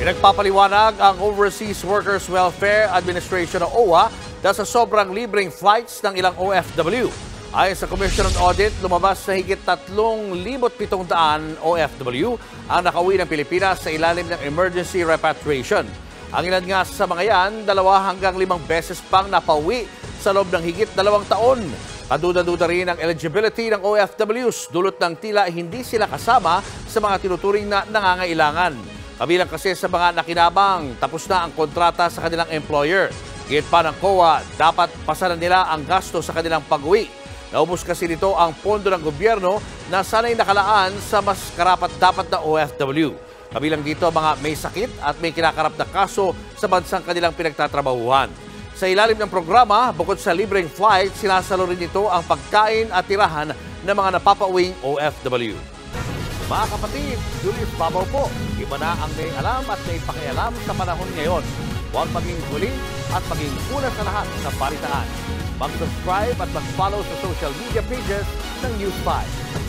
Pinagpapaliwanag ang Overseas Workers Welfare Administration o OWA dahil sa sobrang libreng flights ng ilang OFW. Ayon sa Commission on Audit, lumabas na higit 3,700 OFW ang nakauwi ng Pilipinas sa ilalim ng emergency repatriation. Ang ilan nga sa mga yan, 2 hanggang 5 beses pang napauwi sa loob ng higit 2 taon. Kaduda-duda rin ang eligibility ng OFWs dulot ng tila hindi sila kasama sa mga tinuturing na nangangailangan. Kabilang kasi sa mga nakinabang, tapos na ang kontrata sa kanilang employer. Gayet pa ng COA, dapat pasanan nila ang gasto sa kanilang pag-uwi. Naubos kasi nito ang pondo ng gobyerno na sanay nakalaan sa mas karapat-dapat na OFW. Kabilang dito mga may sakit at may kinakarap na kaso sa bansang kanilang pinagtatrabahuhan. Sa ilalim ng programa, bukod sa libreng flight, sinasalo rin nito ang pagkain at tirahan ng mga napapauwing OFW. Mga kapatid, Julius Babaw po. Iba na ang may alam at may pakialam sa panahon ngayon. Huwag maging huli at maging una sa lahat sa balitaan. Mag-subscribe at mag-follow sa social media pages ng News 5.